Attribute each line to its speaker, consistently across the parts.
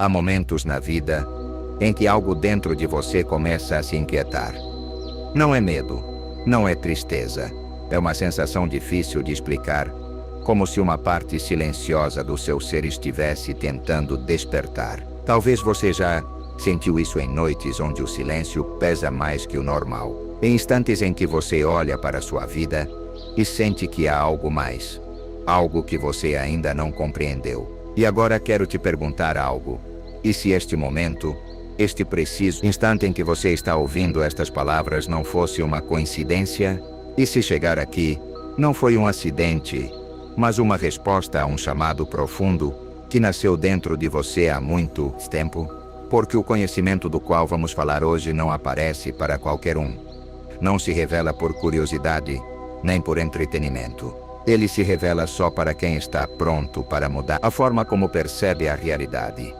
Speaker 1: Há momentos na vida em que algo dentro de você começa a se inquietar. Não é medo, não é tristeza, é uma sensação difícil de explicar, como se uma parte silenciosa do seu ser estivesse tentando despertar. Talvez você já sentiu isso em noites onde o silêncio pesa mais que o normal. Em instantes em que você olha para a sua vida e sente que há algo mais, algo que você ainda não compreendeu. E agora quero te perguntar algo. E se este momento, este preciso instante em que você está ouvindo estas palavras não fosse uma coincidência? E se chegar aqui não foi um acidente, mas uma resposta a um chamado profundo que nasceu dentro de você há muito tempo? Porque o conhecimento do qual vamos falar hoje não aparece para qualquer um. Não se revela por curiosidade, nem por entretenimento. Ele se revela só para quem está pronto para mudar a forma como percebe a realidade.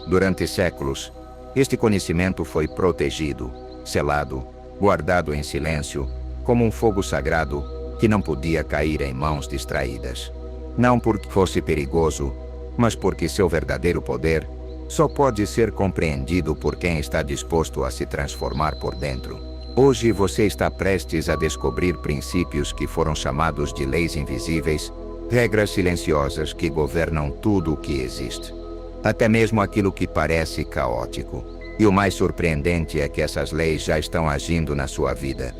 Speaker 1: Durante séculos, este conhecimento foi protegido, selado, guardado em silêncio, como um fogo sagrado que não podia cair em mãos distraídas. Não porque fosse perigoso, mas porque seu verdadeiro poder só pode ser compreendido por quem está disposto a se transformar por dentro. Hoje você está prestes a descobrir princípios que foram chamados de leis invisíveis, regras silenciosas que governam tudo o que existe. Até mesmo aquilo que parece caótico. E o mais surpreendente é que essas leis já estão agindo na sua vida,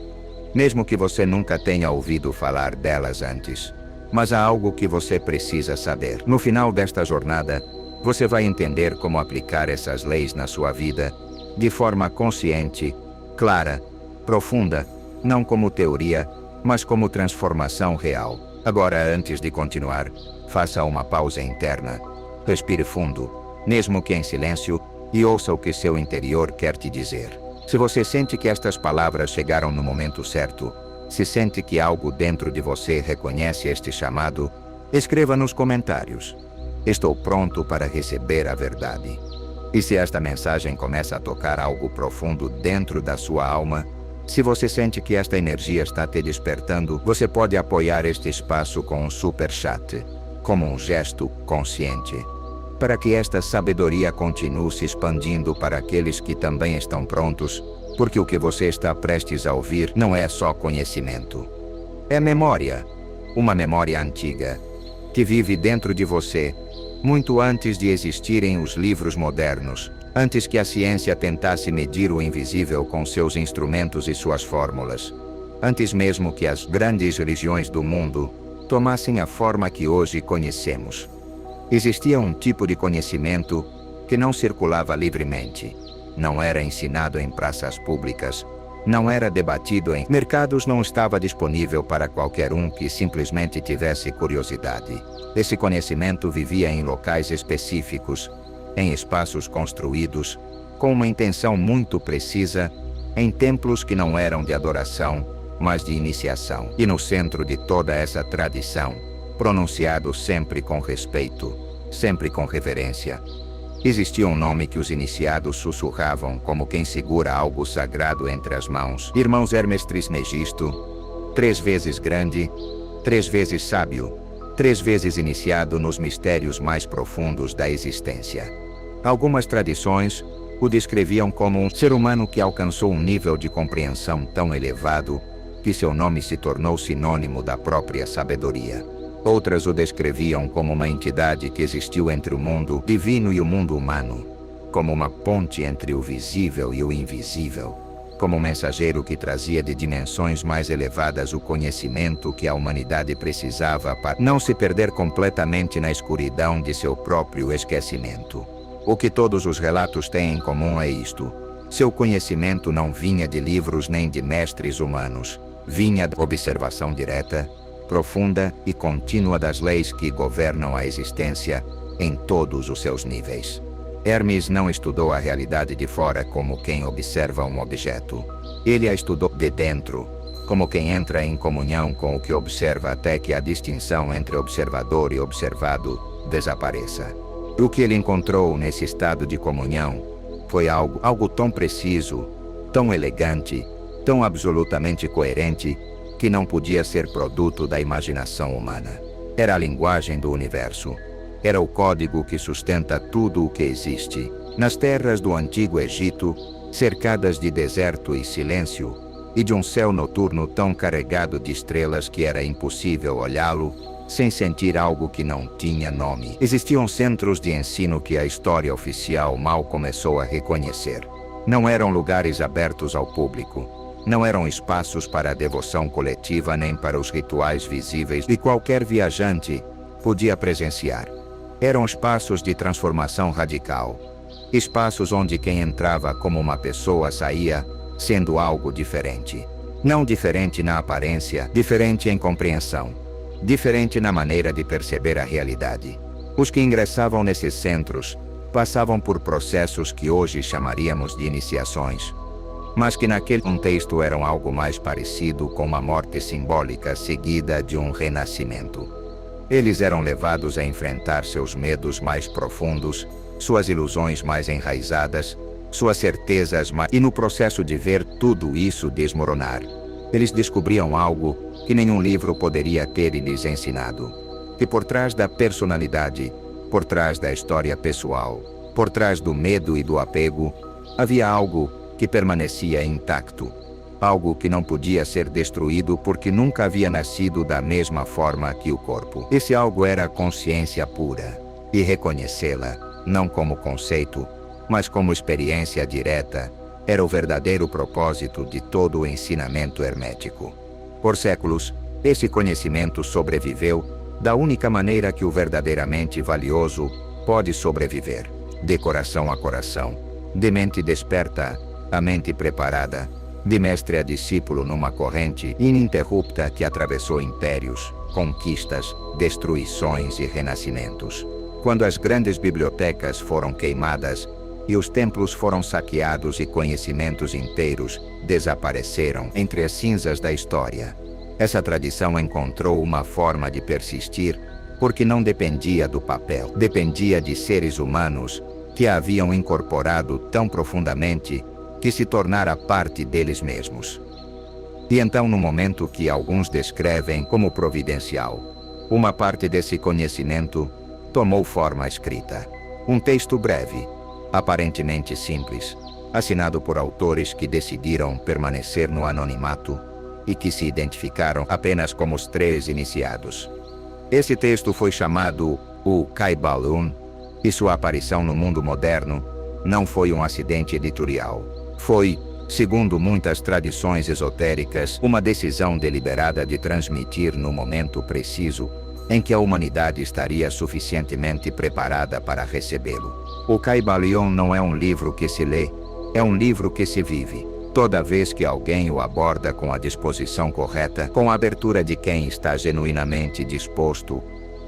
Speaker 1: mesmo que você nunca tenha ouvido falar delas antes. Mas há algo que você precisa saber. No final desta jornada, você vai entender como aplicar essas leis na sua vida, de forma consciente, clara, profunda, não como teoria, mas como transformação real. Agora, antes de continuar, faça uma pausa interna. Respire fundo, mesmo que em silêncio, e ouça o que seu interior quer te dizer. Se você sente que estas palavras chegaram no momento certo, se sente que algo dentro de você reconhece este chamado, escreva nos comentários. Estou pronto para receber a verdade. E se esta mensagem começa a tocar algo profundo dentro da sua alma, se você sente que esta energia está te despertando, você pode apoiar este espaço com um super chat, como um gesto consciente, para que esta sabedoria continue se expandindo para aqueles que também estão prontos, porque o que você está prestes a ouvir não é só conhecimento. É memória, uma memória antiga, que vive dentro de você, muito antes de existirem os livros modernos, antes que a ciência tentasse medir o invisível com seus instrumentos e suas fórmulas, antes mesmo que as grandes religiões do mundo tomassem a forma que hoje conhecemos. Existia um tipo de conhecimento que não circulava livremente, não era ensinado em praças públicas, não era debatido em mercados, não estava disponível para qualquer um que simplesmente tivesse curiosidade. Esse conhecimento vivia em locais específicos, em espaços construídos, com uma intenção muito precisa, em templos que não eram de adoração, mas de iniciação. E no centro de toda essa tradição, pronunciado sempre com respeito, sempre com reverência, existia um nome que os iniciados sussurravam como quem segura algo sagrado entre as mãos. Irmãos Hermes Trismegisto, 3 vezes grande, 3 vezes sábio, 3 vezes iniciado nos mistérios mais profundos da existência. Algumas tradições o descreviam como um ser humano que alcançou um nível de compreensão tão elevado que seu nome se tornou sinônimo da própria sabedoria. Outras o descreviam como uma entidade que existiu entre o mundo divino e o mundo humano, como uma ponte entre o visível e o invisível, como um mensageiro que trazia de dimensões mais elevadas o conhecimento que a humanidade precisava para não se perder completamente na escuridão de seu próprio esquecimento. O que todos os relatos têm em comum é isto: seu conhecimento não vinha de livros nem de mestres humanos, vinha da observação direta, profunda e contínua das leis que governam a existência em todos os seus níveis. Hermes não estudou a realidade de fora como quem observa um objeto. Ele a estudou de dentro, como quem entra em comunhão com o que observa até que a distinção entre observador e observado desapareça. E o que ele encontrou nesse estado de comunhão foi algo tão preciso, tão elegante, tão absolutamente coerente, que não podia ser produto da imaginação humana. Era a linguagem do universo, Era o código que sustenta tudo o que existe. Nas terras do Antigo Egito, cercadas de deserto e silêncio, e de um céu noturno tão carregado de estrelas que era impossível olhá-lo, sem sentir algo que não tinha nome. Existiam centros de ensino que a história oficial mal começou a reconhecer. Não eram lugares abertos ao público. Não eram espaços para a devoção coletiva nem para os rituais visíveis que qualquer viajante podia presenciar. Eram espaços de transformação radical. Espaços onde quem entrava como uma pessoa saía sendo algo diferente. Não diferente na aparência, diferente em compreensão. Diferente na maneira de perceber a realidade. Os que ingressavam nesses centros passavam por processos que hoje chamaríamos de iniciações, mas que naquele contexto eram algo mais parecido com uma morte simbólica seguida de um renascimento. Eles eram levados a enfrentar seus medos mais profundos, suas ilusões mais enraizadas, suas certezas mais... E no processo de ver tudo isso desmoronar, eles descobriam algo que nenhum livro poderia ter lhes ensinado. Que por trás da personalidade, por trás da história pessoal, por trás do medo e do apego, havia algo que permanecia intacto. Algo que não podia ser destruído porque nunca havia nascido da mesma forma que o corpo. Esse algo era a consciência pura. E reconhecê-la, não como conceito, mas como experiência direta, era o verdadeiro propósito de todo o ensinamento hermético. Por séculos, esse conhecimento sobreviveu da única maneira que o verdadeiramente valioso pode sobreviver: de coração a coração, de mente desperta a mente preparada, de mestre a discípulo numa corrente ininterrupta que atravessou impérios, conquistas, destruições e renascimentos. Quando as grandes bibliotecas foram queimadas e os templos foram saqueados e conhecimentos inteiros desapareceram entre as cinzas da história, essa tradição encontrou uma forma de persistir porque não dependia do papel, dependia de seres humanos que a haviam incorporado tão profundamente que se tornara parte deles mesmos. E então, no momento que alguns descrevem como providencial, uma parte desse conhecimento tomou forma escrita. Um texto breve, aparentemente simples, assinado por autores que decidiram permanecer no anonimato e que se identificaram apenas como os 3 iniciados. Esse texto foi chamado o Kybalion, e sua aparição no mundo moderno não foi um acidente editorial. Foi, segundo muitas tradições esotéricas, uma decisão deliberada de transmitir no momento preciso em que a humanidade estaria suficientemente preparada para recebê-lo. O Kybalion não é um livro que se lê, é um livro que se vive. Toda vez que alguém o aborda com a disposição correta, com a abertura de quem está genuinamente disposto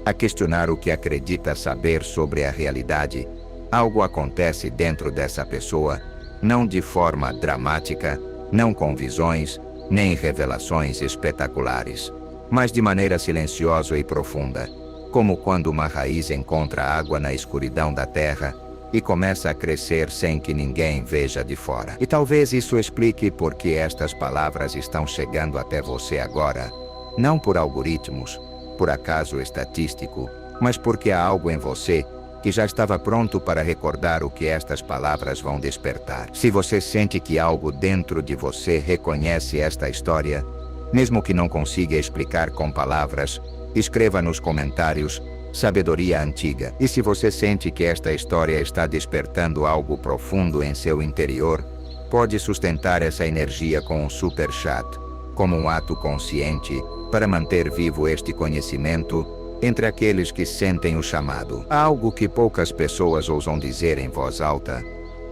Speaker 1: a questionar o que acredita saber sobre a realidade, algo acontece dentro dessa pessoa, não de forma dramática, não com visões, nem revelações espetaculares, mas de maneira silenciosa e profunda, como quando uma raiz encontra água na escuridão da terra e começa a crescer sem que ninguém veja de fora. E talvez isso explique por que estas palavras estão chegando até você agora, não por algoritmos, por acaso estatístico, mas porque há algo em você que já estava pronto para recordar o que estas palavras vão despertar. Se você sente que algo dentro de você reconhece esta história, mesmo que não consiga explicar com palavras, escreva nos comentários "Sabedoria Antiga". E se você sente que esta história está despertando algo profundo em seu interior, pode sustentar essa energia com um super chat, como um ato consciente, para manter vivo este conhecimento entre aqueles que sentem o chamado. Há algo que poucas pessoas ousam dizer em voz alta,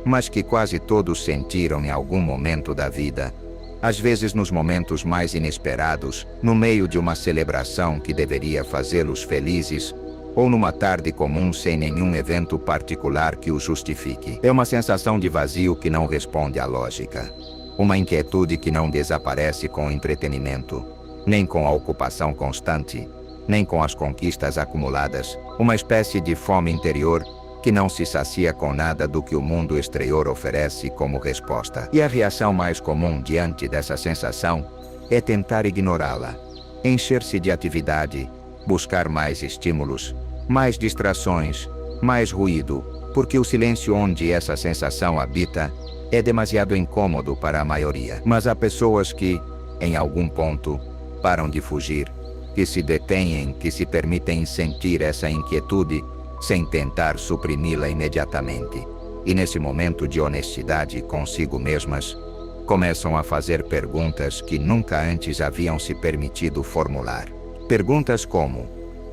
Speaker 1: mas que quase todos sentiram em algum momento da vida, às vezes nos momentos mais inesperados, no meio de uma celebração que deveria fazê-los felizes, ou numa tarde comum sem nenhum evento particular que o justifique. É uma sensação de vazio que não responde à lógica. Uma inquietude que não desaparece com o entretenimento, nem com a ocupação constante, nem com as conquistas acumuladas. Uma espécie de fome interior que não se sacia com nada do que o mundo exterior oferece como resposta. E a reação mais comum diante dessa sensação é tentar ignorá-la, encher-se de atividade, buscar mais estímulos, mais distrações, mais ruído, porque o silêncio onde essa sensação habita é demasiado incômodo para a maioria. Mas há pessoas que, em algum ponto, param de fugir, que se detêm, que se permitem sentir essa inquietude, sem tentar suprimi-la imediatamente. E nesse momento de honestidade consigo mesmas, começam a fazer perguntas que nunca antes haviam se permitido formular. Perguntas como: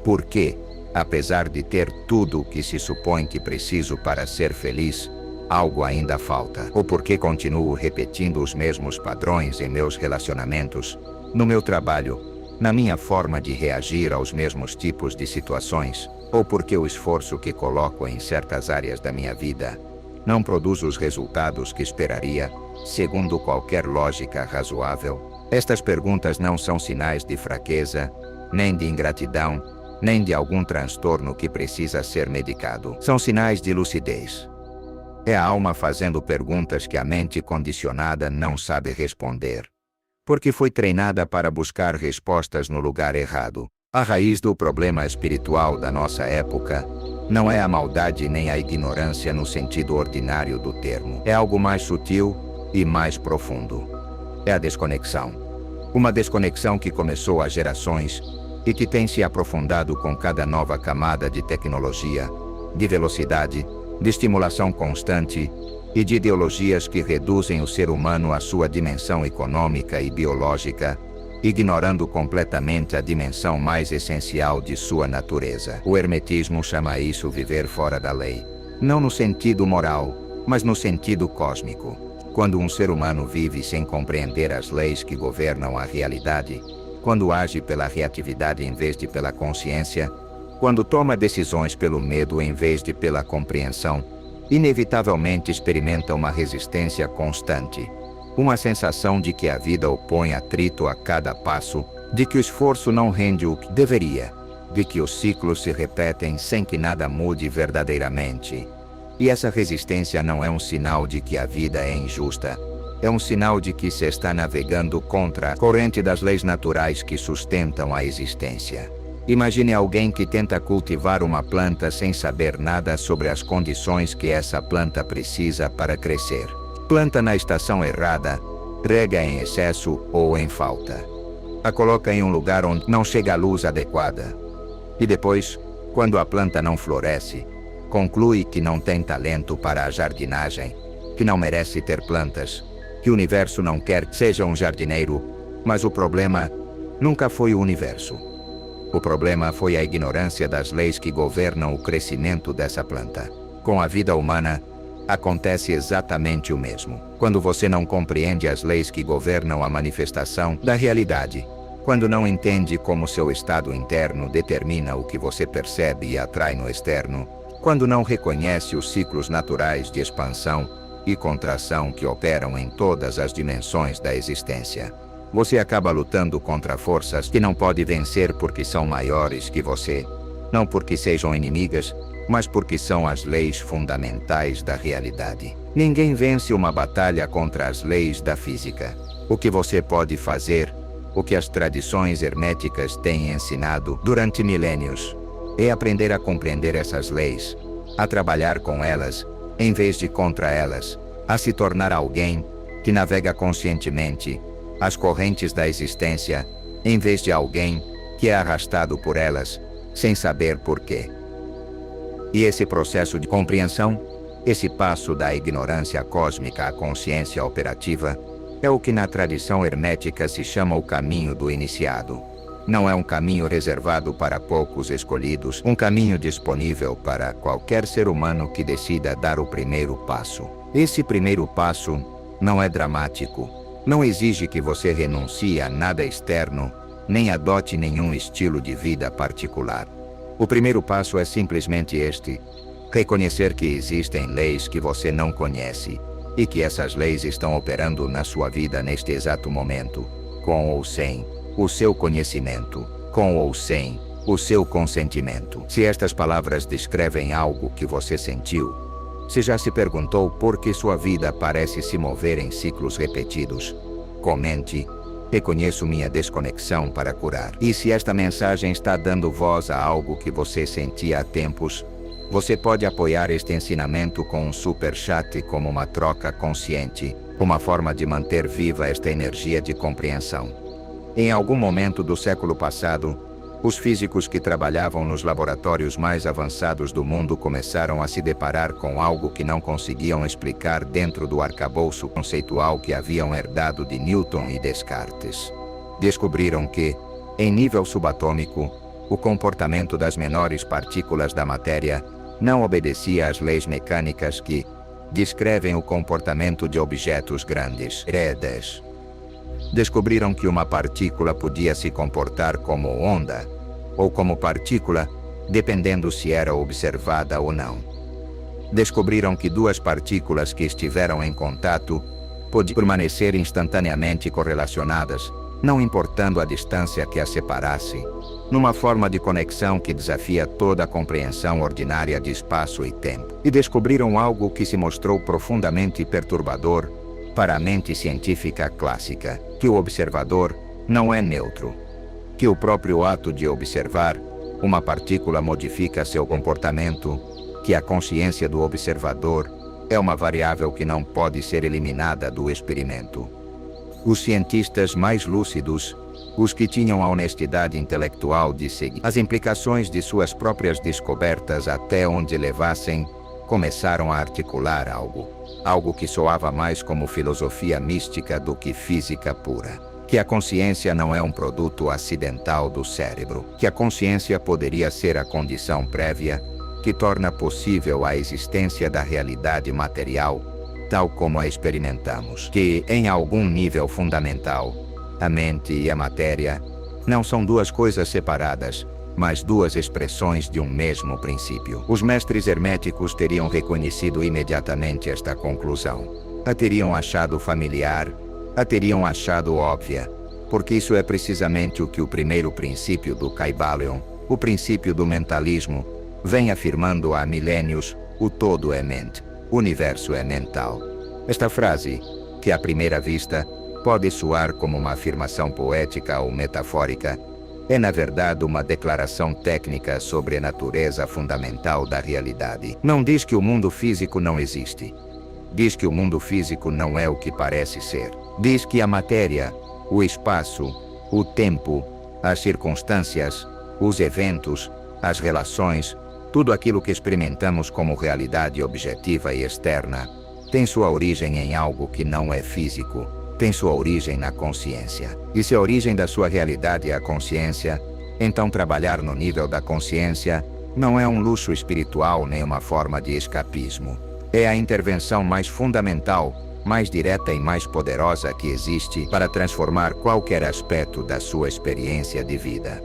Speaker 1: por que, apesar de ter tudo o que se supõe que preciso para ser feliz, algo ainda falta? Ou por que continuo repetindo os mesmos padrões em meus relacionamentos, no meu trabalho, na minha forma de reagir aos mesmos tipos de situações? Ou porque o esforço que coloco em certas áreas da minha vida não produz os resultados que esperaria, segundo qualquer lógica razoável? Estas perguntas não são sinais de fraqueza, nem de ingratidão, nem de algum transtorno que precisa ser medicado. São sinais de lucidez. É a alma fazendo perguntas que a mente condicionada não sabe responder, porque foi treinada para buscar respostas no lugar errado. A raiz do problema espiritual da nossa época não é a maldade nem a ignorância no sentido ordinário do termo. É algo mais sutil e mais profundo. É a desconexão. Uma desconexão que começou há gerações e que tem se aprofundado com cada nova camada de tecnologia, de velocidade, de estimulação constante e de ideologias que reduzem o ser humano à sua dimensão econômica e biológica, ignorando completamente a dimensão mais essencial de sua natureza. O hermetismo chama isso viver fora da lei. Não no sentido moral, mas no sentido cósmico. Quando um ser humano vive sem compreender as leis que governam a realidade, quando age pela reatividade em vez de pela consciência, quando toma decisões pelo medo em vez de pela compreensão, inevitavelmente experimenta uma resistência constante. Uma sensação de que a vida opõe atrito a cada passo, de que o esforço não rende o que deveria, de que os ciclos se repetem sem que nada mude verdadeiramente. E essa resistência não é um sinal de que a vida é injusta. É um sinal de que se está navegando contra a corrente das leis naturais que sustentam a existência. Imagine alguém que tenta cultivar uma planta sem saber nada sobre as condições que essa planta precisa para crescer. Planta na estação errada, rega em excesso ou em falta. A coloca em um lugar onde não chega a luz adequada. E depois, quando a planta não floresce, conclui que não tem talento para a jardinagem, que não merece ter plantas, que o universo não quer que seja um jardineiro, mas o problema nunca foi o universo. O problema foi a ignorância das leis que governam o crescimento dessa planta. Com a vida humana, acontece exatamente o mesmo. Quando você não compreende as leis que governam a manifestação da realidade, quando não entende como seu estado interno determina o que você percebe e atrai no externo, quando não reconhece os ciclos naturais de expansão e contração que operam em todas as dimensões da existência, você acaba lutando contra forças que não pode vencer porque são maiores que você, não porque sejam inimigas, mas porque são as leis fundamentais da realidade. Ninguém vence uma batalha contra as leis da física. O que você pode fazer, o que as tradições herméticas têm ensinado durante milênios, é aprender a compreender essas leis, a trabalhar com elas, em vez de contra elas, a se tornar alguém que navega conscientemente as correntes da existência, em vez de alguém que é arrastado por elas, sem saber por quê. E esse processo de compreensão, esse passo da ignorância cósmica à consciência operativa, é o que na tradição hermética se chama o caminho do iniciado. Não é um caminho reservado para poucos escolhidos, um caminho disponível para qualquer ser humano que decida dar o primeiro passo. Esse primeiro passo não é dramático, não exige que você renuncie a nada externo, nem adote nenhum estilo de vida particular. O primeiro passo é simplesmente este: reconhecer que existem leis que você não conhece, e que essas leis estão operando na sua vida neste exato momento, com ou sem o seu conhecimento, com ou sem o seu consentimento. Se estas palavras descrevem algo que você sentiu, se já se perguntou por que sua vida parece se mover em ciclos repetidos, comente: Reconheço minha desconexão para curar. E se esta mensagem está dando voz a algo que você sentia há tempos, você pode apoiar este ensinamento com um super chat como uma troca consciente, uma forma de manter viva esta energia de compreensão. Em algum momento do século passado, os físicos que trabalhavam nos laboratórios mais avançados do mundo começaram a se deparar com algo que não conseguiam explicar dentro do arcabouço conceitual que haviam herdado de Newton e Descartes. Descobriram que, em nível subatômico, o comportamento das menores partículas da matéria não obedecia às leis mecânicas que descrevem o comportamento de objetos grandes. Redes. Descobriram que uma partícula podia se comportar como onda, ou como partícula, dependendo se era observada ou não. Descobriram que duas partículas que estiveram em contato podiam permanecer instantaneamente correlacionadas, não importando a distância que as separasse, numa forma de conexão que desafia toda a compreensão ordinária de espaço e tempo. E descobriram algo que se mostrou profundamente perturbador para a mente científica clássica, que o observador não é neutro, que o próprio ato de observar uma partícula modifica seu comportamento, que a consciência do observador é uma variável que não pode ser eliminada do experimento. Os cientistas mais lúcidos, os que tinham a honestidade intelectual de seguir as implicações de suas próprias descobertas até onde levassem, começaram a articular algo que soava mais como filosofia mística do que física pura. Que a consciência não é um produto acidental do cérebro, que a consciência poderia ser a condição prévia que torna possível a existência da realidade material, tal como a experimentamos. Que, em algum nível fundamental, a mente e a matéria não são duas coisas separadas, mas duas expressões de um mesmo princípio. Os mestres herméticos teriam reconhecido imediatamente esta conclusão. A teriam achado familiar, a teriam achado óbvia, porque isso é precisamente o que o primeiro princípio do Kybalion, o princípio do mentalismo, vem afirmando há milênios: o todo é mente, o universo é mental. Esta frase, que à primeira vista pode soar como uma afirmação poética ou metafórica, é na verdade uma declaração técnica sobre a natureza fundamental da realidade. Não diz que o mundo físico não existe. Diz que o mundo físico não é o que parece ser. Diz que a matéria, o espaço, o tempo, as circunstâncias, os eventos, as relações, tudo aquilo que experimentamos como realidade objetiva e externa, tem sua origem em algo que não é físico, tem sua origem na consciência. E se a origem da sua realidade é a consciência, então trabalhar no nível da consciência não é um luxo espiritual nem uma forma de escapismo. É a intervenção mais fundamental, mais direta e mais poderosa que existe para transformar qualquer aspecto da sua experiência de vida.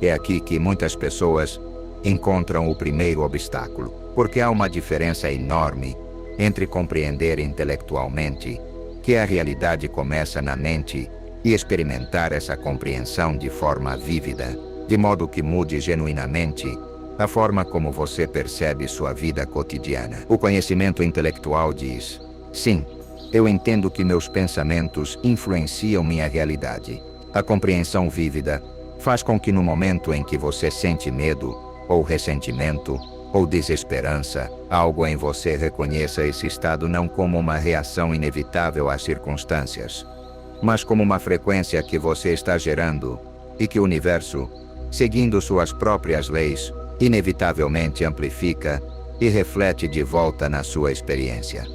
Speaker 1: É aqui que muitas pessoas encontram o primeiro obstáculo, porque há uma diferença enorme entre compreender intelectualmente que a realidade começa na mente e experimentar essa compreensão de forma vívida, de modo que mude genuinamente a forma como você percebe sua vida cotidiana. O conhecimento intelectual diz: sim, eu entendo que meus pensamentos influenciam minha realidade. A compreensão vívida faz com que no momento em que você sente medo, ou ressentimento, ou desesperança, algo em você reconheça esse estado não como uma reação inevitável às circunstâncias, mas como uma frequência que você está gerando, e que o universo, seguindo suas próprias leis, inevitavelmente amplifica e reflete de volta na sua experiência.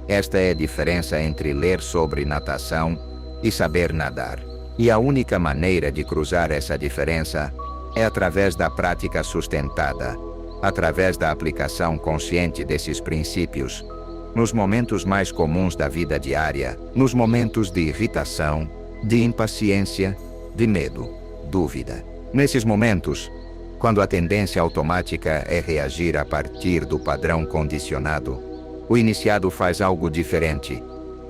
Speaker 1: Esta é a diferença entre ler sobre natação e saber nadar. E a única maneira de cruzar essa diferença é através da prática sustentada, através da aplicação consciente desses princípios, nos momentos mais comuns da vida diária, nos momentos de irritação, de impaciência, de medo, dúvida. Nesses momentos, quando a tendência automática é reagir a partir do padrão condicionado, o iniciado faz algo diferente.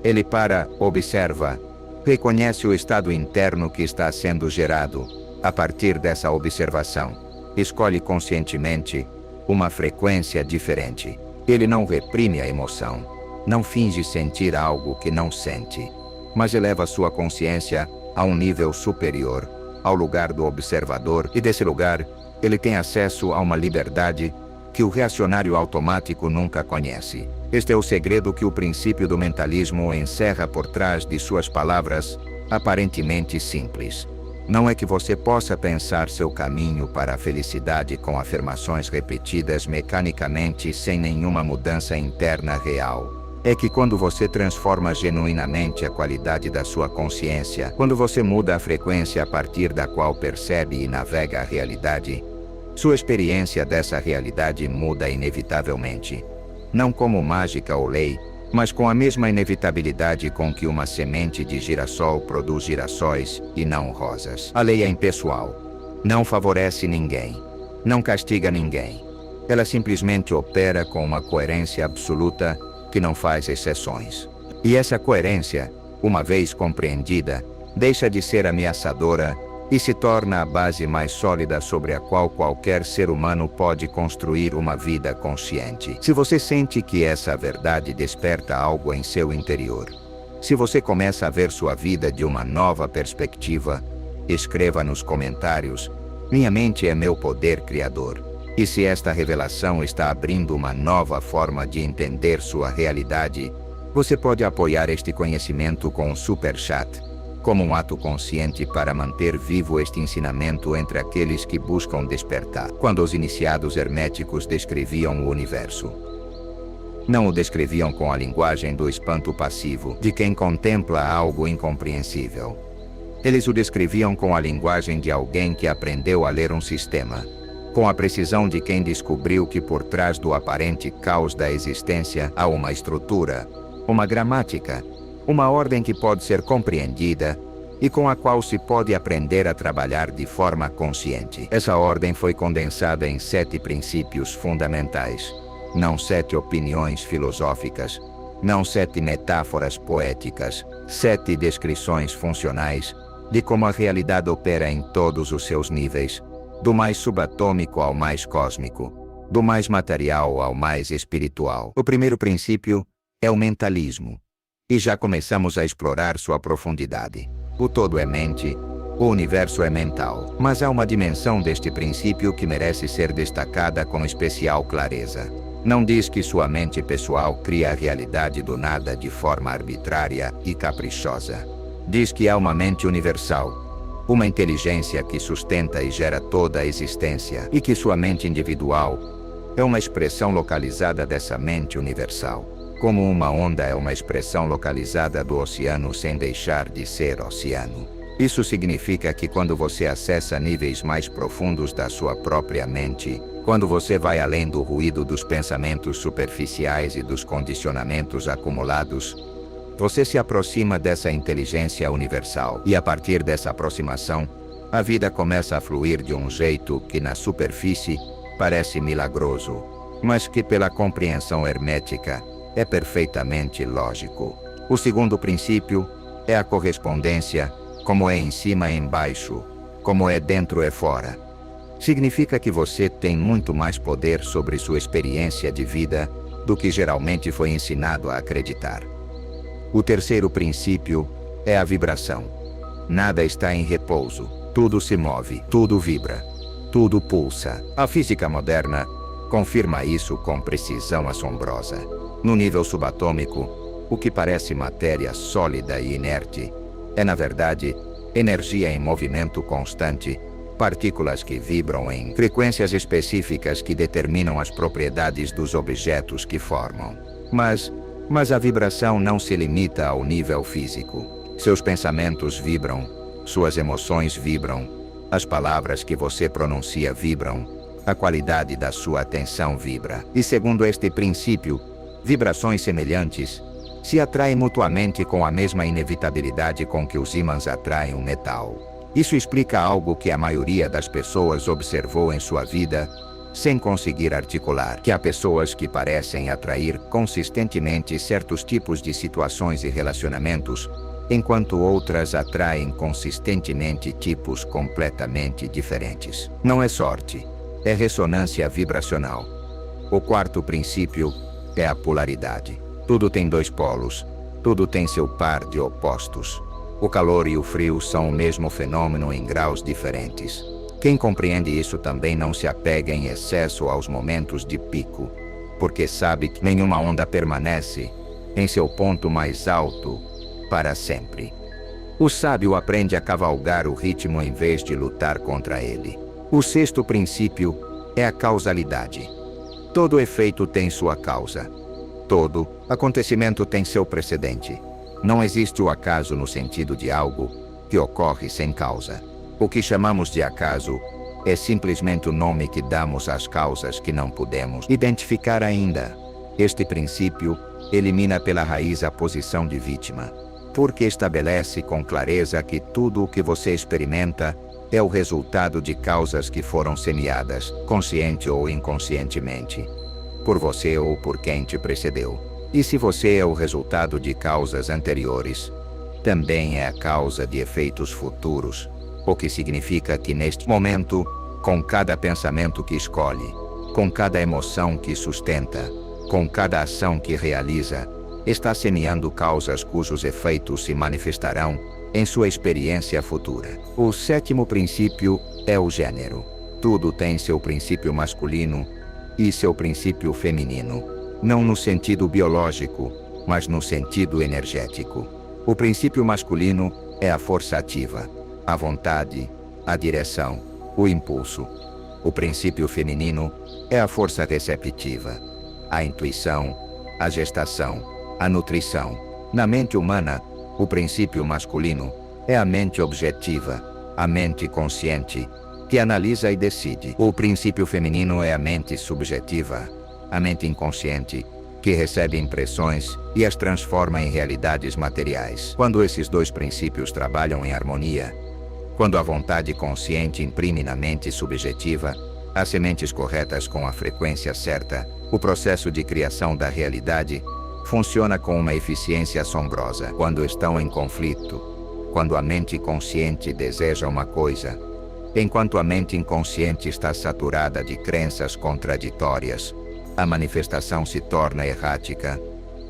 Speaker 1: Ele para, observa, reconhece o estado interno que está sendo gerado a partir dessa observação. Escolhe conscientemente uma frequência diferente. Ele não reprime a emoção, não finge sentir algo que não sente, mas eleva sua consciência a um nível superior, ao lugar do observador, e desse lugar, ele tem acesso a uma liberdade que o reacionário automático nunca conhece. Este é o segredo que o princípio do mentalismo encerra por trás de suas palavras aparentemente simples. Não é que você possa pensar seu caminho para a felicidade com afirmações repetidas mecanicamente sem nenhuma mudança interna real. É que quando você transforma genuinamente a qualidade da sua consciência, quando você muda a frequência a partir da qual percebe e navega a realidade, sua experiência dessa realidade muda inevitavelmente. Não como mágica ou lei, mas com a mesma inevitabilidade com que uma semente de girassol produz girassóis e não rosas. A lei é impessoal. Não favorece ninguém. Não castiga ninguém. Ela simplesmente opera com uma coerência absoluta que não faz exceções. E essa coerência, uma vez compreendida, deixa de ser ameaçadora e se torna a base mais sólida sobre a qual qualquer ser humano pode construir uma vida consciente. Se você sente que essa verdade desperta algo em seu interior, se você começa a ver sua vida de uma nova perspectiva, escreva nos comentários: "Minha mente é meu poder criador." E se esta revelação está abrindo uma nova forma de entender sua realidade, você pode apoiar este conhecimento com um super chat, como um ato consciente para manter vivo este ensinamento entre aqueles que buscam despertar. Quando os iniciados herméticos descreviam o universo, não o descreviam com a linguagem do espanto passivo de quem contempla algo incompreensível. Eles o descreviam com a linguagem de alguém que aprendeu a ler um sistema, com a precisão de quem descobriu que por trás do aparente caos da existência há uma estrutura, uma gramática, uma ordem que pode ser compreendida e com a qual se pode aprender a trabalhar de forma consciente. Essa ordem foi condensada em 7 princípios fundamentais, não 7 opiniões filosóficas, não 7 metáforas poéticas, 7 descrições funcionais de como a realidade opera em todos os seus níveis, do mais subatômico ao mais cósmico, do mais material ao mais espiritual. O primeiro princípio é o mentalismo. E já começamos a explorar sua profundidade. O todo é mente, o universo é mental. Mas há uma dimensão deste princípio que merece ser destacada com especial clareza. Não diz que sua mente pessoal cria a realidade do nada de forma arbitrária e caprichosa. Diz que há uma mente universal, uma inteligência que sustenta e gera toda a existência, e que sua mente individual é uma expressão localizada dessa mente universal. Como uma onda é uma expressão localizada do oceano sem deixar de ser oceano. Isso significa que quando você acessa níveis mais profundos da sua própria mente, quando você vai além do ruído dos pensamentos superficiais e dos condicionamentos acumulados, você se aproxima dessa inteligência universal. E a partir dessa aproximação, a vida começa a fluir de um jeito que na superfície parece milagroso, mas que pela compreensão hermética é perfeitamente lógico. O segundo princípio é a correspondência, como é em cima é embaixo, como é dentro é fora. Significa que você tem muito mais poder sobre sua experiência de vida do que geralmente foi ensinado a acreditar. O terceiro princípio é a vibração. Nada está em repouso, tudo se move, tudo vibra, tudo pulsa. A física moderna confirma isso com precisão assombrosa. No nível subatômico, o que parece matéria sólida e inerte é, na verdade, energia em movimento constante, partículas que vibram em frequências específicas que determinam as propriedades dos objetos que formam. Mas a vibração não se limita ao nível físico. Seus pensamentos vibram, suas emoções vibram, as palavras que você pronuncia vibram, a qualidade da sua atenção vibra. E segundo este princípio, vibrações semelhantes se atraem mutuamente com a mesma inevitabilidade com que os ímãs atraem um metal. Isso explica algo que a maioria das pessoas observou em sua vida sem conseguir articular, que há pessoas que parecem atrair consistentemente certos tipos de situações e relacionamentos, enquanto outras atraem consistentemente tipos completamente diferentes. Não é sorte, é ressonância vibracional. O quarto princípio é a polaridade. Tudo tem 2 polos, tudo tem seu par de opostos. O calor e o frio são o mesmo fenômeno em graus diferentes. Quem compreende isso também não se apega em excesso aos momentos de pico, porque sabe que nenhuma onda permanece em seu ponto mais alto para sempre. O sábio aprende a cavalgar o ritmo em vez de lutar contra ele. O sexto princípio é a causalidade. Todo efeito tem sua causa. Todo acontecimento tem seu precedente. Não existe o acaso no sentido de algo que ocorre sem causa. O que chamamos de acaso é simplesmente o nome que damos às causas que não podemos identificar ainda. Este princípio elimina pela raiz a posição de vítima, porque estabelece com clareza que tudo o que você experimenta é o resultado de causas que foram semeadas, consciente ou inconscientemente, por você ou por quem te precedeu. E se você é o resultado de causas anteriores, também é a causa de efeitos futuros, o que significa que neste momento, com cada pensamento que escolhe, com cada emoção que sustenta, com cada ação que realiza, está semeando causas cujos efeitos se manifestarão em sua experiência futura. O sétimo princípio é o gênero. Tudo tem seu princípio masculino e seu princípio feminino. Não no sentido biológico, mas no sentido energético. O princípio masculino é a força ativa, a vontade, a direção, o impulso. O princípio feminino é a força receptiva, a intuição, a gestação, a nutrição. Na mente humana, o princípio masculino é a mente objetiva, a mente consciente, que analisa e decide. O princípio feminino é a mente subjetiva, a mente inconsciente, que recebe impressões e as transforma em realidades materiais. Quando esses dois princípios trabalham em harmonia, quando a vontade consciente imprime na mente subjetiva as sementes corretas com a frequência certa, o processo de criação da realidade funciona com uma eficiência assombrosa. Quando estão em conflito, quando a mente consciente deseja uma coisa, enquanto a mente inconsciente está saturada de crenças contraditórias, a manifestação se torna errática,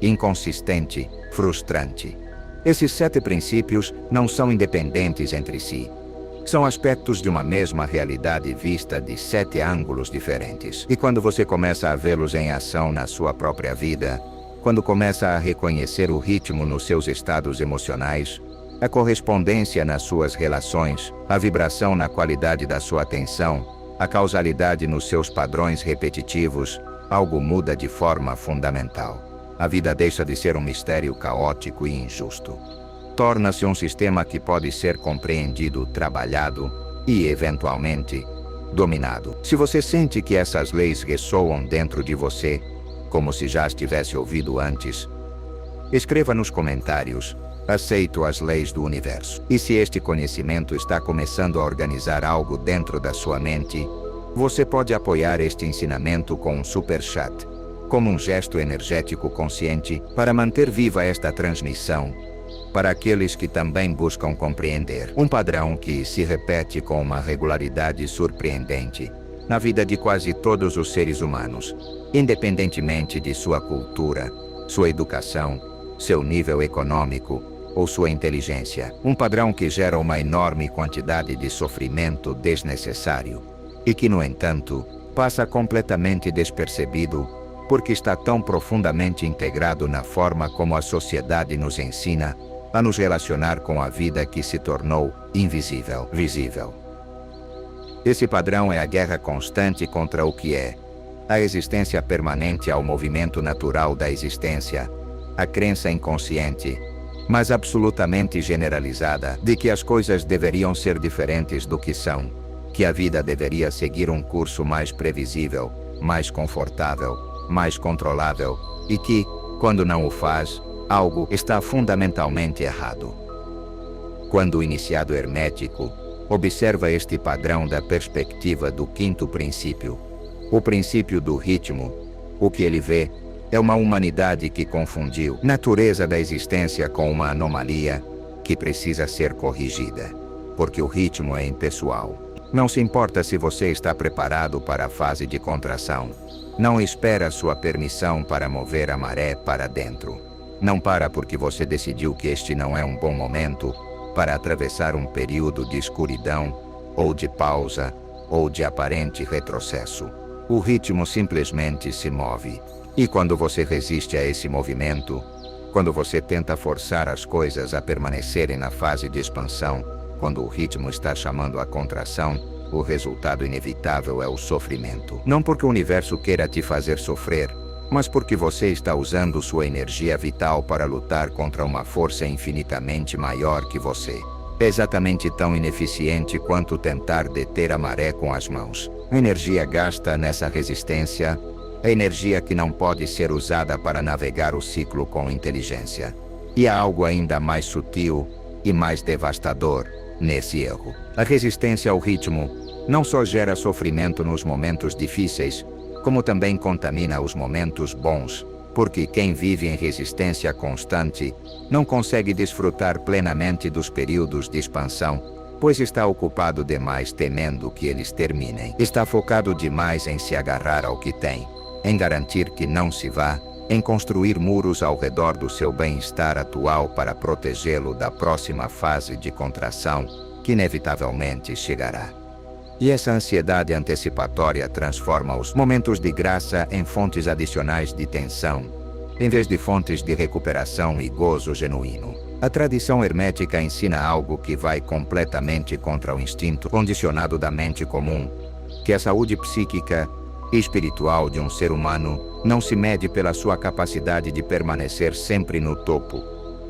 Speaker 1: inconsistente, frustrante. Esses 7 princípios não são independentes entre si. São aspectos de uma mesma realidade vista de 7 ângulos diferentes. E quando você começa a vê-los em ação na sua própria vida, quando começa a reconhecer o ritmo nos seus estados emocionais, a correspondência nas suas relações, a vibração na qualidade da sua atenção, a causalidade nos seus padrões repetitivos, algo muda de forma fundamental. A vida deixa de ser um mistério caótico e injusto. Torna-se um sistema que pode ser compreendido, trabalhado e, eventualmente, dominado. Se você sente que essas leis ressoam dentro de você, como se já as tivesse ouvido antes, escreva nos comentários: aceito as leis do universo. E se este conhecimento está começando a organizar algo dentro da sua mente, você pode apoiar este ensinamento com um super chat, como um gesto energético consciente para manter viva esta transmissão, para aqueles que também buscam compreender um padrão que se repete com uma regularidade surpreendente na vida de quase todos os seres humanos, independentemente de sua cultura, sua educação, seu nível econômico ou sua inteligência. Um padrão que gera uma enorme quantidade de sofrimento desnecessário e que, no entanto, passa completamente despercebido porque está tão profundamente integrado na forma como a sociedade nos ensina a nos relacionar com a vida que se tornou invisível, visível. Esse padrão é a guerra constante contra o que é a existência permanente ao movimento natural da existência, a crença inconsciente, mas absolutamente generalizada, de que as coisas deveriam ser diferentes do que são, que a vida deveria seguir um curso mais previsível, mais confortável, mais controlável, e que, quando não o faz, algo está fundamentalmente errado. Quando o iniciado hermético observa este padrão da perspectiva do quinto princípio, o princípio do ritmo, o que ele vê é uma humanidade que confundiu a natureza da existência com uma anomalia que precisa ser corrigida, porque o ritmo é impessoal. Não se importa se você está preparado para a fase de contração. Não espera sua permissão para mover a maré para dentro. Não para porque você decidiu que este não é um bom momento, para atravessar um período de escuridão, ou de pausa, ou de aparente retrocesso. O ritmo simplesmente se move. E quando você resiste a esse movimento, quando você tenta forçar as coisas a permanecerem na fase de expansão, quando o ritmo está chamando a contração, o resultado inevitável é o sofrimento. Não porque o universo queira te fazer sofrer, mas porque você está usando sua energia vital para lutar contra uma força infinitamente maior que você. É exatamente tão ineficiente quanto tentar deter a maré com as mãos. A energia gasta nessa resistência, a energia que não pode ser usada para navegar o ciclo com inteligência. E há algo ainda mais sutil e mais devastador nesse erro. A resistência ao ritmo não só gera sofrimento nos momentos difíceis, como também contamina os momentos bons, porque quem vive em resistência constante não consegue desfrutar plenamente dos períodos de expansão, pois está ocupado demais temendo que eles terminem. Está focado demais em se agarrar ao que tem, em garantir que não se vá, em construir muros ao redor do seu bem-estar atual para protegê-lo da próxima fase de contração, que inevitavelmente chegará. E essa ansiedade antecipatória transforma os momentos de graça em fontes adicionais de tensão, em vez de fontes de recuperação e gozo genuíno. A tradição hermética ensina algo que vai completamente contra o instinto condicionado da mente comum, que a saúde psíquica e espiritual de um ser humano não se mede pela sua capacidade de permanecer sempre no topo,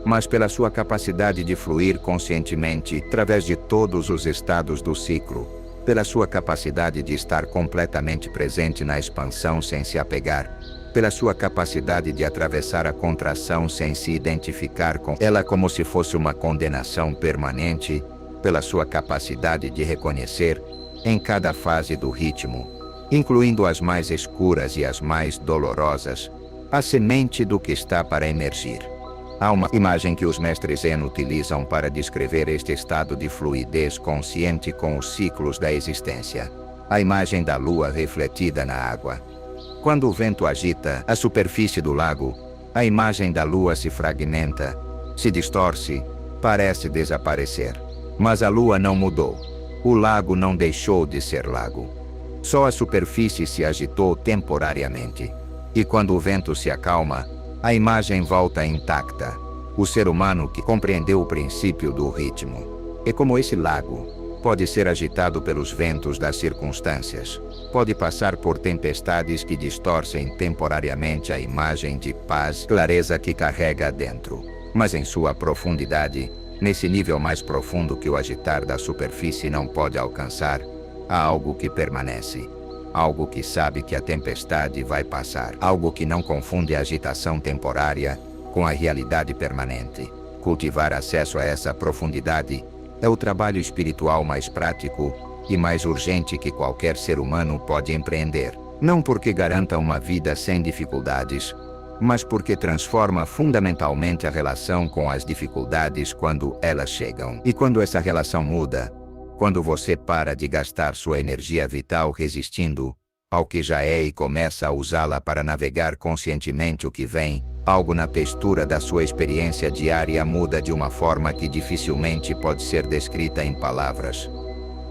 Speaker 1: mas pela sua capacidade de fluir conscientemente através de todos os estados do ciclo, pela sua capacidade de estar completamente presente na expansão sem se apegar, pela sua capacidade de atravessar a contração sem se identificar com ela como se fosse uma condenação permanente, pela sua capacidade de reconhecer, em cada fase do ritmo, incluindo as mais escuras e as mais dolorosas, a semente do que está para emergir. Há uma imagem que os mestres Zen utilizam para descrever este estado de fluidez consciente com os ciclos da existência. A imagem da lua refletida na água. Quando o vento agita a superfície do lago, a imagem da lua se fragmenta, se distorce, parece desaparecer. Mas a lua não mudou. O lago não deixou de ser lago. Só a superfície se agitou temporariamente. E quando o vento se acalma, a imagem volta intacta. O ser humano que compreendeu o princípio do ritmo. E como esse lago pode ser agitado pelos ventos das circunstâncias, pode passar por tempestades que distorcem temporariamente a imagem de paz e clareza que carrega dentro. Mas em sua profundidade, nesse nível mais profundo que o agitar da superfície não pode alcançar, há algo que permanece. Algo que sabe que a tempestade vai passar. Algo que não confunde a agitação temporária com a realidade permanente. Cultivar acesso a essa profundidade é o trabalho espiritual mais prático e mais urgente que qualquer ser humano pode empreender. Não porque garanta uma vida sem dificuldades, mas porque transforma fundamentalmente a relação com as dificuldades quando elas chegam. E quando essa relação muda, quando você para de gastar sua energia vital resistindo ao que já é e começa a usá-la para navegar conscientemente o que vem, algo na textura da sua experiência diária muda de uma forma que dificilmente pode ser descrita em palavras,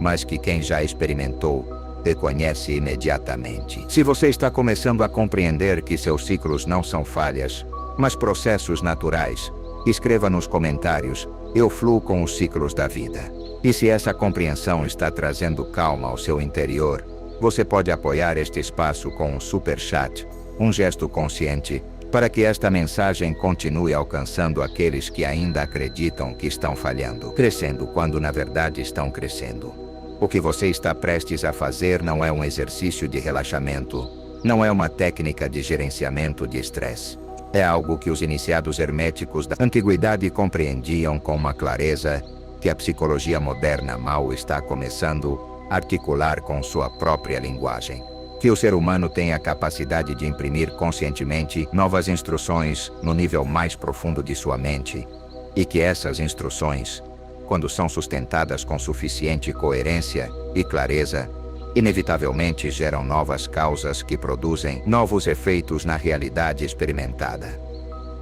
Speaker 1: mas que quem já experimentou reconhece imediatamente. Se você está começando a compreender que seus ciclos não são falhas, mas processos naturais, escreva nos comentários: eu fluo com os ciclos da vida. E se essa compreensão está trazendo calma ao seu interior, você pode apoiar este espaço com um super chat, um gesto consciente, para que esta mensagem continue alcançando aqueles que ainda acreditam que estão falhando, crescendo quando na verdade estão crescendo. O que você está prestes a fazer não é um exercício de relaxamento, não é uma técnica de gerenciamento de estresse. É algo que os iniciados herméticos da antiguidade compreendiam com uma clareza que a psicologia moderna mal está começando a articular com sua própria linguagem. Que o ser humano tem a capacidade de imprimir conscientemente novas instruções no nível mais profundo de sua mente, e que essas instruções, quando são sustentadas com suficiente coerência e clareza, inevitavelmente geram novas causas que produzem novos efeitos na realidade experimentada.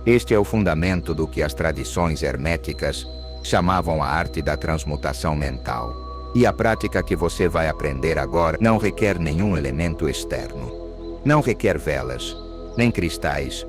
Speaker 1: Este é o fundamento do que as tradições herméticas Chamavam a arte da transmutação mental. E a prática que você vai aprender agora não requer nenhum elemento externo. Não requer velas, nem cristais,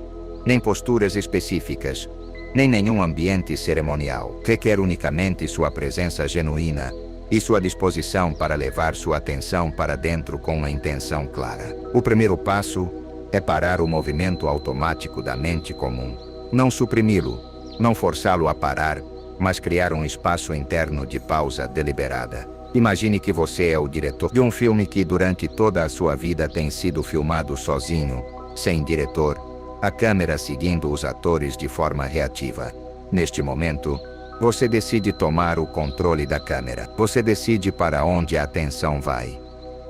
Speaker 1: nem posturas específicas, nem nenhum ambiente cerimonial. Requer unicamente sua presença genuína e sua disposição para levar sua atenção para dentro com uma intenção clara. O primeiro passo é parar o movimento automático da mente comum. Não suprimi-lo, não forçá-lo a parar, mas criar um espaço interno de pausa deliberada. Imagine que você é o diretor de um filme que durante toda a sua vida tem sido filmado sozinho, sem diretor, a câmera seguindo os atores de forma reativa. Neste momento, você decide tomar o controle da câmera. Você decide para onde a atenção vai.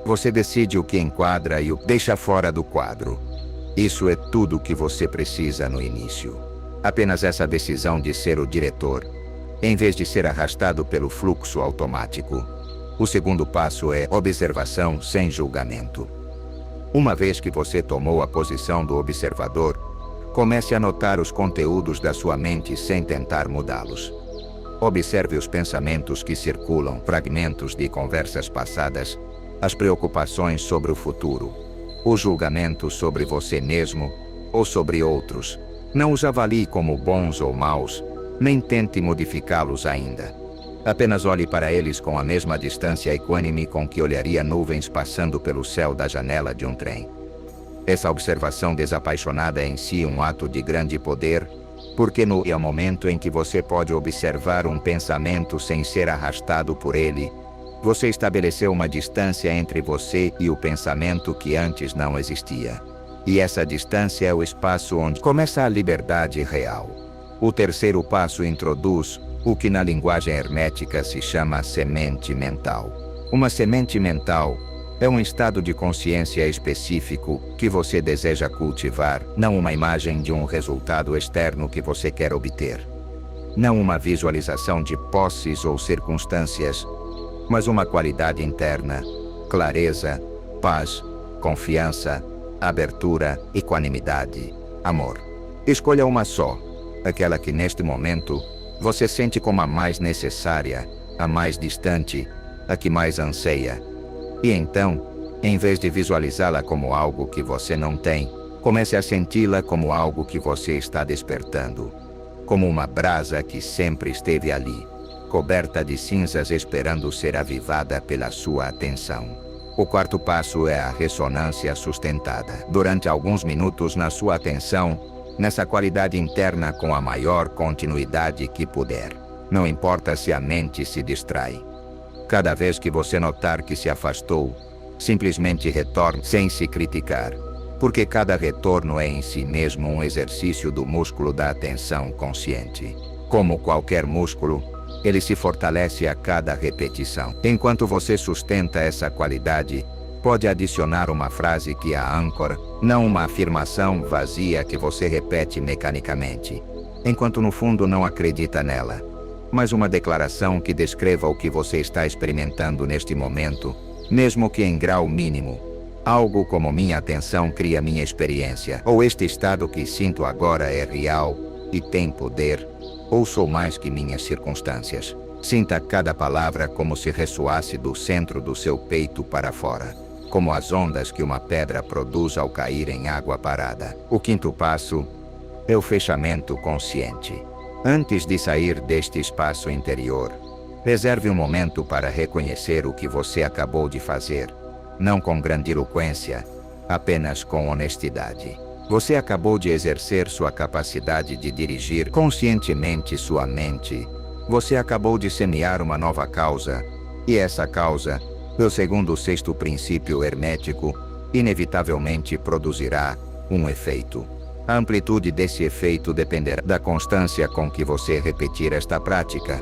Speaker 1: Você decide o que enquadra e o que deixa fora do quadro. Isso é tudo o que você precisa no início. Apenas essa decisão de ser o diretor, em vez de ser arrastado pelo fluxo automático. O segundo passo é observação sem julgamento. Uma vez que você tomou a posição do observador, comece a notar os conteúdos da sua mente sem tentar mudá-los. Observe os pensamentos que circulam, fragmentos de conversas passadas, as preocupações sobre o futuro, o julgamento sobre você mesmo ou sobre outros. Não os avalie como bons ou maus, nem tente modificá-los ainda. Apenas olhe para eles com a mesma distância equânime com que olharia nuvens passando pelo céu da janela de um trem. Essa observação desapaixonada é em si um ato de grande poder, porque no é o momento em que você pode observar um pensamento sem ser arrastado por ele, você estabeleceu uma distância entre você e o pensamento que antes não existia. E essa distância é o espaço onde começa a liberdade real. O terceiro passo introduz o que na linguagem hermética se chama semente mental. Uma semente mental é um estado de consciência específico que você deseja cultivar, não uma imagem de um resultado externo que você quer obter. Não uma visualização de posses ou circunstâncias, mas uma qualidade interna, clareza, paz, confiança, abertura, equanimidade, amor. Escolha uma só, aquela que neste momento você sente como a mais necessária, a mais distante, a que mais anseia. E então, em vez de visualizá-la como algo que você não tem, comece a senti-la como algo que você está despertando. Como uma brasa que sempre esteve ali, coberta de cinzas esperando ser avivada pela sua atenção. O quarto passo é a ressonância sustentada. Durante alguns minutos na sua atenção, nessa qualidade interna com a maior continuidade que puder. Não importa se a mente se distrai. Cada vez que você notar que se afastou, simplesmente retorne sem se criticar, porque cada retorno é em si mesmo um exercício do músculo da atenção consciente. Como qualquer músculo, ele se fortalece a cada repetição. Enquanto você sustenta essa qualidade, pode adicionar uma frase que a âncora, não uma afirmação vazia que você repete mecanicamente, enquanto no fundo não acredita nela, mas uma declaração que descreva o que você está experimentando neste momento, mesmo que em grau mínimo. Algo como minha atenção cria minha experiência, ou este estado que sinto agora é real e tem poder, ou sou mais que minhas circunstâncias. Sinta cada palavra como se ressoasse do centro do seu peito para fora, como as ondas que uma pedra produz ao cair em água parada. O quinto passo é o fechamento consciente. Antes de sair deste espaço interior, reserve um momento para reconhecer o que você acabou de fazer, não com grandiloquência, apenas com honestidade. Você acabou de exercer sua capacidade de dirigir conscientemente sua mente. Você acabou de semear uma nova causa, e essa causa, segundo o sexto princípio hermético, inevitavelmente produzirá um efeito. A amplitude desse efeito dependerá da constância com que você repetir esta prática,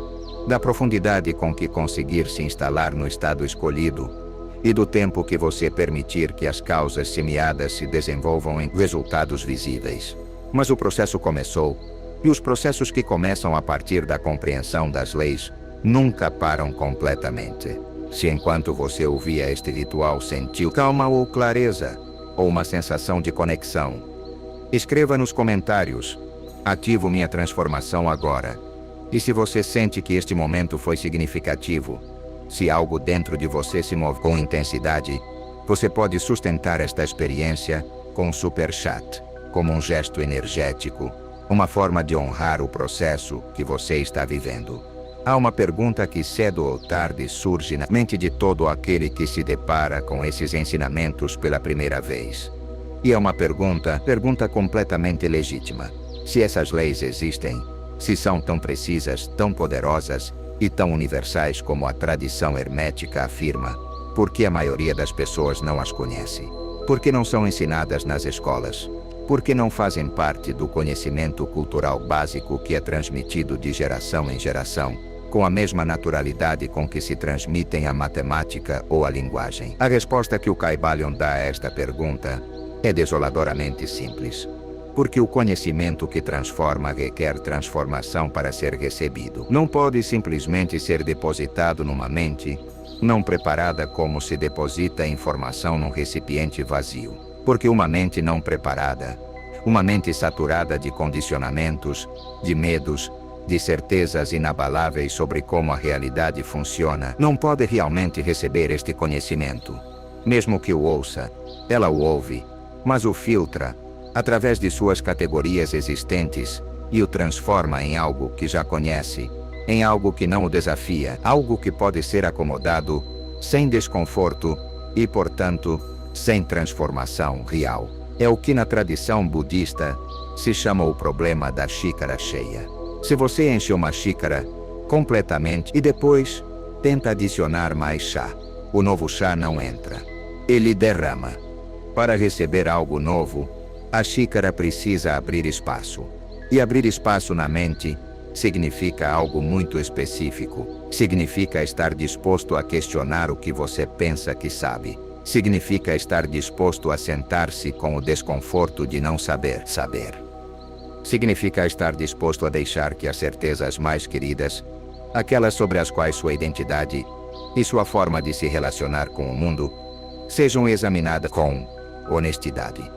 Speaker 1: da profundidade com que conseguir se instalar no estado escolhido, e do tempo que você permitir que as causas semeadas se desenvolvam em resultados visíveis. Mas o processo começou, e os processos que começam a partir da compreensão das leis nunca param completamente. Se enquanto você ouvia este ritual sentiu calma ou clareza, ou uma sensação de conexão, escreva nos comentários: ativo minha transformação agora. E se você sente que este momento foi significativo, se algo dentro de você se move com intensidade, você pode sustentar esta experiência com um super chat, como um gesto energético, uma forma de honrar o processo que você está vivendo. Há uma pergunta que cedo ou tarde surge na mente de todo aquele que se depara com esses ensinamentos pela primeira vez. E é uma pergunta completamente legítima. Se essas leis existem, se são tão precisas, tão poderosas e tão universais como a tradição hermética afirma, por que a maioria das pessoas não as conhece? Por que não são ensinadas nas escolas? Por que não fazem parte do conhecimento cultural básico que é transmitido de geração em geração, com a mesma naturalidade com que se transmitem a matemática ou a linguagem? A resposta que o Kybalion dá a esta pergunta é desoladoramente simples. Porque o conhecimento que transforma requer transformação para ser recebido. Não pode simplesmente ser depositado numa mente não preparada como se deposita informação num recipiente vazio. Porque uma mente não preparada, uma mente saturada de condicionamentos, de medos, de certezas inabaláveis sobre como a realidade funciona, não pode realmente receber este conhecimento. Mesmo que o ouça, ela o ouve, mas o filtra, através de suas categorias existentes, e o transforma em algo que já conhece, em algo que não o desafia, algo que pode ser acomodado, sem desconforto, e portanto, sem transformação real. É o que na tradição budista se chama o problema da xícara cheia. Se você enche uma xícara completamente e depois tenta adicionar mais chá, o novo chá não entra. Ele derrama. Para receber algo novo, a xícara precisa abrir espaço. E abrir espaço na mente significa algo muito específico. Significa estar disposto a questionar o que você pensa que sabe. Significa estar disposto a sentar-se com o desconforto de não saber. Significa estar disposto a deixar que as certezas mais queridas, aquelas sobre as quais sua identidade e sua forma de se relacionar com o mundo, sejam examinadas com honestidade.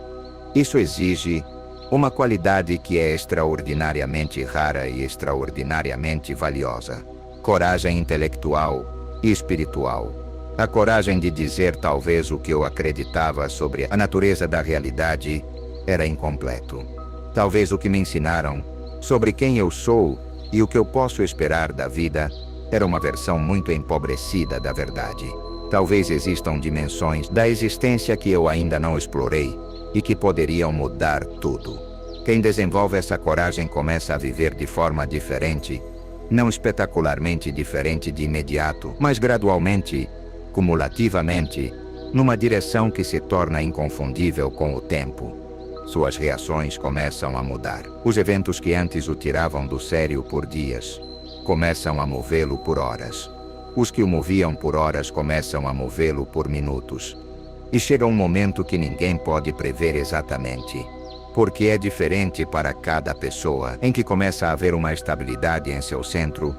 Speaker 1: Isso exige uma qualidade que é extraordinariamente rara e extraordinariamente valiosa: coragem intelectual e espiritual. A coragem de dizer talvez o que eu acreditava sobre a natureza da realidade era incompleto. Talvez o que me ensinaram sobre quem eu sou e o que eu posso esperar da vida era uma versão muito empobrecida da verdade. Talvez existam dimensões da existência que eu ainda não explorei e que poderiam mudar tudo. Quem desenvolve essa coragem começa a viver de forma diferente, não espetacularmente diferente de imediato, mas gradualmente, cumulativamente, numa direção que se torna inconfundível com o tempo. Suas reações começam a mudar. Os eventos que antes o tiravam do sério por dias, começam a movê-lo por horas. Os que o moviam por horas começam a movê-lo por minutos. E chega um momento que ninguém pode prever exatamente, porque é diferente para cada pessoa, em que começa a haver uma estabilidade em seu centro,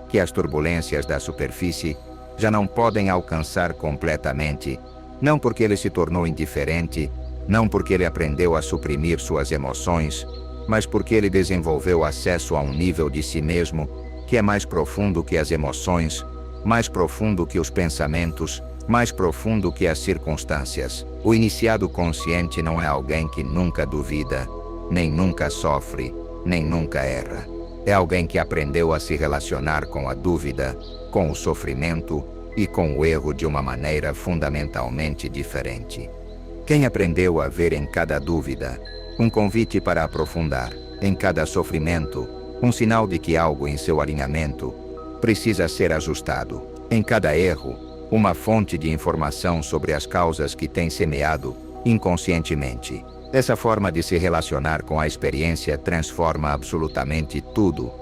Speaker 1: que as turbulências da superfície já não podem alcançar completamente, não porque ele se tornou indiferente, não porque ele aprendeu a suprimir suas emoções, mas porque ele desenvolveu acesso a um nível de si mesmo que é mais profundo que as emoções, mais profundo que os pensamentos, mais profundo que as circunstâncias. O iniciado consciente não é alguém que nunca duvida, nem nunca sofre, nem nunca erra. É alguém que aprendeu a se relacionar com a dúvida, com o sofrimento e com o erro de uma maneira fundamentalmente diferente. Quem aprendeu a ver em cada dúvida um convite para aprofundar, em cada sofrimento, um sinal de que algo em seu alinhamento precisa ser ajustado, em cada erro, uma fonte de informação sobre as causas que tem semeado inconscientemente. Essa forma de se relacionar com a experiência transforma absolutamente tudo,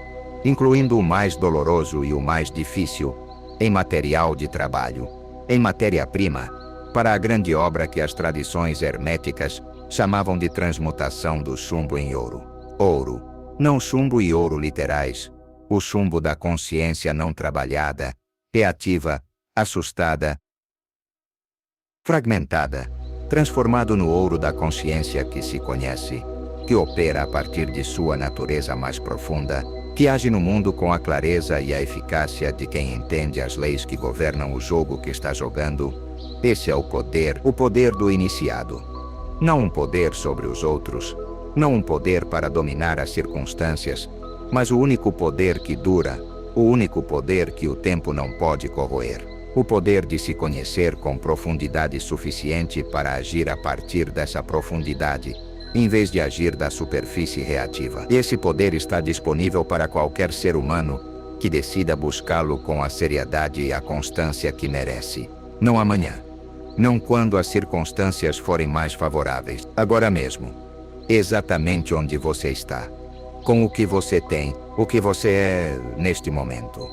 Speaker 1: incluindo o mais doloroso e o mais difícil, em material de trabalho, em matéria-prima, para a grande obra que as tradições herméticas chamavam de transmutação do chumbo em ouro. Ouro, não chumbo e ouro literais, o chumbo da consciência não trabalhada, reativa, assustada, fragmentada, transformado no ouro da consciência que se conhece, que opera a partir de sua natureza mais profunda, que age no mundo com a clareza e a eficácia de quem entende as leis que governam o jogo que está jogando. Esse é o poder do iniciado. Não um poder sobre os outros, não um poder para dominar as circunstâncias, mas o único poder que dura, o único poder que o tempo não pode corroer. O poder de se conhecer com profundidade suficiente para agir a partir dessa profundidade, em vez de agir da superfície reativa. Esse poder está disponível para qualquer ser humano que decida buscá-lo com a seriedade e a constância que merece. Não amanhã. Não quando as circunstâncias forem mais favoráveis. Agora mesmo. Exatamente onde você está. Com o que você tem, o que você é neste momento.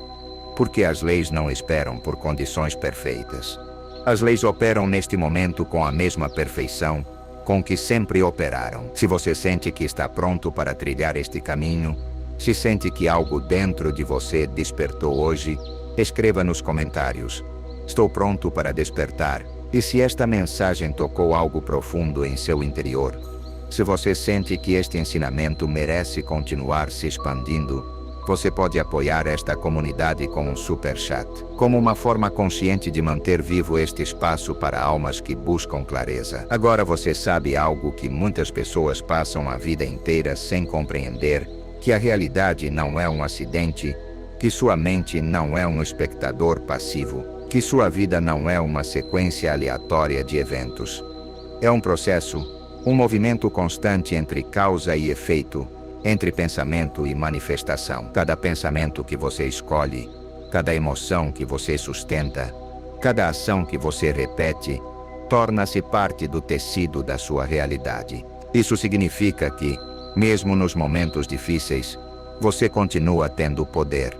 Speaker 1: Porque as leis não esperam por condições perfeitas. As leis operam neste momento com a mesma perfeição com que sempre operaram. Se você sente que está pronto para trilhar este caminho, se sente que algo dentro de você despertou hoje, escreva nos comentários: estou pronto para despertar. E se esta mensagem tocou algo profundo em seu interior, se você sente que este ensinamento merece continuar se expandindo, você pode apoiar esta comunidade com um super chat, como uma forma consciente de manter vivo este espaço para almas que buscam clareza. Agora você sabe algo que muitas pessoas passam a vida inteira sem compreender, que a realidade não é um acidente, que sua mente não é um espectador passivo, que sua vida não é uma sequência aleatória de eventos. É um processo, um movimento constante entre causa e efeito, entre pensamento e manifestação. Cada pensamento que você escolhe, cada emoção que você sustenta, cada ação que você repete, torna-se parte do tecido da sua realidade. Isso significa que, mesmo nos momentos difíceis, você continua tendo o poder.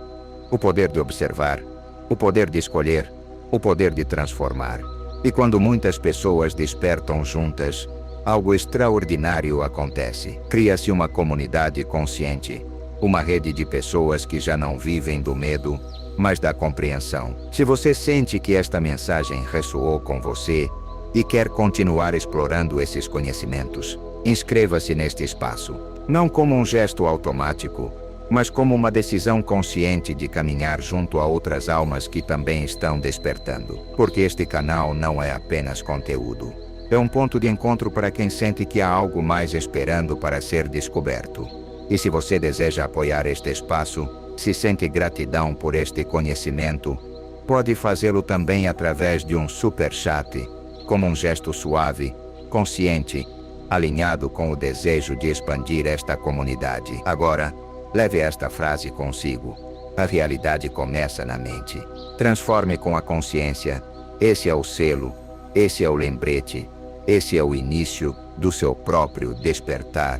Speaker 1: O poder de observar, o poder de escolher, o poder de transformar. E quando muitas pessoas despertam juntas, algo extraordinário acontece. Cria-se uma comunidade consciente, uma rede de pessoas que já não vivem do medo, mas da compreensão. Se você sente que esta mensagem ressoou com você e quer continuar explorando esses conhecimentos, inscreva-se neste espaço. Não como um gesto automático, mas como uma decisão consciente de caminhar junto a outras almas que também estão despertando. Porque este canal não é apenas conteúdo. É um ponto de encontro para quem sente que há algo mais esperando para ser descoberto. E se você deseja apoiar este espaço, se sente gratidão por este conhecimento, pode fazê-lo também através de um super chat, como um gesto suave, consciente, alinhado com o desejo de expandir esta comunidade. Agora, leve esta frase consigo: a realidade começa na mente. Transforme com a consciência. Esse é o selo, esse é o lembrete. Esse é o início do seu próprio despertar.